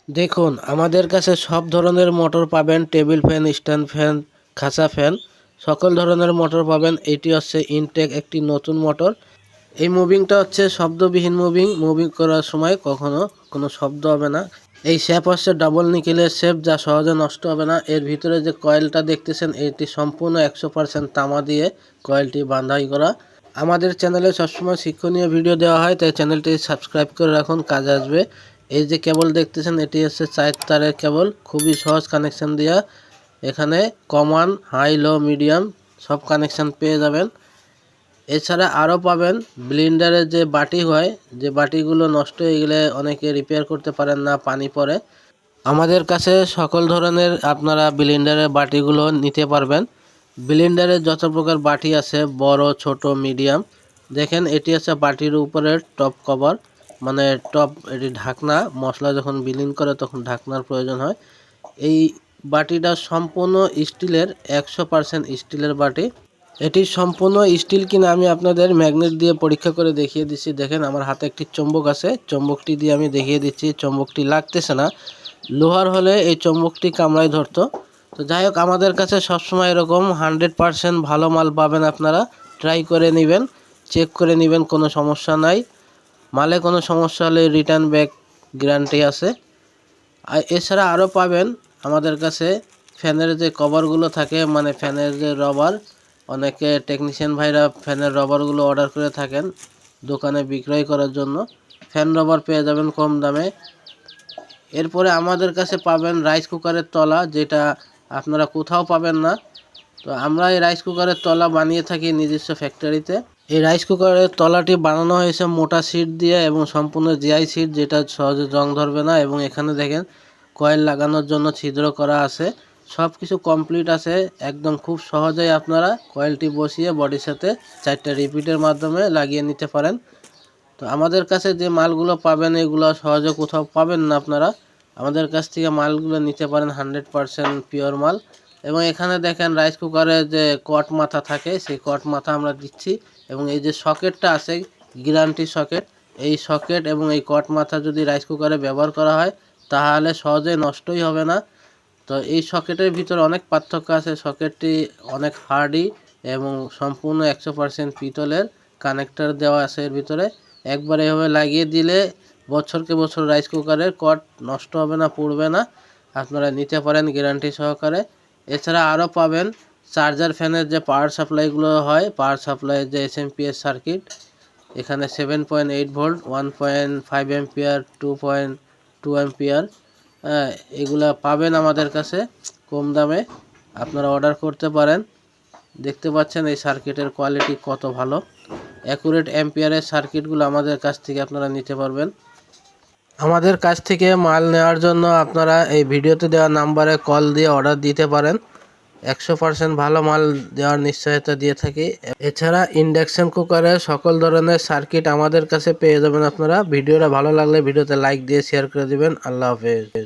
দেখুন, আমাদের কাছে সব ধরনের মোটর পাবেন। টেবিল ফ্যান, স্ট্যান্ড ফ্যান, খাঁচা ফ্যান, সকল ধরনের মোটর পাবেন। এটি হচ্ছে ইনটেক একটি নতুন মোটর। এই মুভিংটা হচ্ছে শব্দবিহীন মুভিং। মুভিং করার সময় কখনো কোনো শব্দ হবে না। এই শেপ হচ্ছে ডাবল নিকেলের শেপ, যা সহজে নষ্ট হবে না। এর ভিতরে যে কয়েলটা দেখতেছেন, এটি সম্পূর্ণ 100% তামা দিয়ে কয়েলটি বাঁধাই করা। আমাদের চ্যানেলে সবসময় শিক্ষণীয় ভিডিও দেওয়া হয়, তাই চ্যানেলটি সাবস্ক্রাইব করে রাখুন, কাজে আসবে। এই যে কেবল দেখতেছেন, এটি হচ্ছে 4 তারের কেবল। খুবই সহজ কানেকশন দেওয়া। এখানে কমন, হাই, লো, মিডিয়াম সব কানেকশন পেয়ে যাবেন। এছাড়া আরও পাবেন ব্লেন্ডারের যে বাটি হয়, যে বাটিগুলো নষ্ট হয়ে গেলে অনেকে রিপেয়ার করতে পারেন না, পানি পড়ে। আমাদের কাছে সকল ধরনের আপনারা ব্লেন্ডারের বাটিগুলো নিতে পারবেন। ব্লেন্ডারের যত প্রকার বাটি আছে, বড়, ছোট, মিডিয়াম। দেখেন, এটি হচ্ছে বাটির উপরের টপ কভার, মানে টপ, এটি ঢাকনা। মশলা যখন ব্লেন্ড করে তখন ঢাকনার প্রয়োজন হয়। এই বাটিটা সম্পূর্ণ স্টিলের, 100% স্টিলের বাটি। এটি সম্পূর্ণ স্টিল কিনা আমি আপনাদের ম্যাগনেট দিয়ে পরীক্ষা করে দেখিয়ে দিচ্ছি। দেখেন, আমার হাতে একটি চুম্বক আছে, চুম্বকটি দিয়ে আমি দেখিয়ে দিচ্ছি। চুম্বকটি লাগতেছে না। লোহার হলে এই চুম্বকটি কামড়ায় ধরতো। তো যাই হোক, আমাদের কাছে সবসময় এরকম 100% ভালো মাল পাবেন। আপনারা ট্রাই করে নেবেন, চেক করে নেবেন, কোনো সমস্যা নাই। মালে কোনো সমস্যা হলে রিটার্ন ব্যাক গ্যারান্টি আছে। আর এছাড়া আরও পাবেন আমাদের কাছে ফ্যানের যে কভারগুলো থাকে, মানে ফ্যানের যে রবার। অনেকে টেকনিশিয়ান ভাইরা ফ্যানের রবারগুলো অর্ডার করে থাকেন দোকানে বিক্রয় করার জন্য। ফ্যান রবার পেয়ে যাবেন কম দামে। এরপরে আমাদের কাছে পাবেন রাইস কুকারের তলা, যেটা আপনারা কোথাও পাবেন না। তো আমরা এই রাইস কুকারের তলা বানিয়ে থাকি নিজস্ব ফ্যাক্টরিতে। এই রাইস কুকারের তলাটি বানানো হয়েছে মোটা সিট দিয়ে এবং সম্পূর্ণ জিআই সিট, যেটা সহজে জং ধরবে না। এবং এখানে দেখেন কয়েল লাগানোর জন্য ছিদ্র করা আছে। সব কিছু কমপ্লিট আছে একদম। খুব সহজেই আপনারা কয়েলটি বসিয়ে বডির সাথে 4টা রিপিটের মাধ্যমে লাগিয়ে নিতে পারেন। তো আমাদের কাছে যে মালগুলো পাবেন, এগুলো সহজে কোথাও পাবেন না আপনারা। আমাদের কাছ থেকে মালগুলো নিতে পারেন, 100% পিওর মাল। এবং এখানে দেখেন রাইস কুকারে যে কট মাথা থাকে, সেই কট মাথা আমরা দিচ্ছি। এবং এই যে সকেটটা আছে, গ্যারান্টি সকেট। এই সকেট এবং এই কট মাথা যদি রাইস কুকারে ব্যবহার করা হয়, তাহলে সহজে নষ্টই হবে না। তো এই সকেটের ভিতরে অনেক পার্থক্য আছে। সকেটটি অনেক হার্ডি এবং সম্পূর্ণ 100% পিতলের কানেক্টর দেওয়া আছে এর ভিতরে। একবার এভাবে লাগিয়ে দিলে বছরকে বছর রাইস কুকারের কট নষ্ট হবে না, পুড়বে না। আপনারা নিতে পারেন গ্যারান্টি সহকারে। এছাড়া আরও পাবেন চার্জার ফ্যানের যে পাওয়ার সাপ্লাইগুলো হয়, পাওয়ার সাপ্লাইয়ের যে এসএমপিএস সার্কিট। এখানে 7.8 ভোল্ট, 1.5 অ্যাম্পিয়ার, 2.2 অ্যাম্পিয়ার, এগুলা পাবেন আমাদের কাছে কম দামে। আপনারা অর্ডার করতে পারেন। দেখতে পাচ্ছেন এই সার্কিটের কোয়ালিটি কত ভালো। অ্যাকুরেট অ্যাম্পিয়ারের সার্কিটগুলো আমাদের কাছ থেকে আপনারা নিতে পারবেন। আমাদের কাছ থেকে মাল নেওয়ার জন্য আপনারা এই ভিডিওতে দেওয়া নাম্বারে কল দিয়ে অর্ডার দিতে পারেন। 100% ভালো মাল দেওয়ার নিশ্চয়তা দিয়ে থাকি। এছাড়া ইন্ডাকশন কুকারের সকল ধরনের সার্কিট আমাদের কাছে পেয়ে যাবেন আপনারা। ভিডিওটা ভালো লাগলে ভিডিওতে লাইক দিয়ে শেয়ার করে দিবেন। আল্লাহ হাফেজ।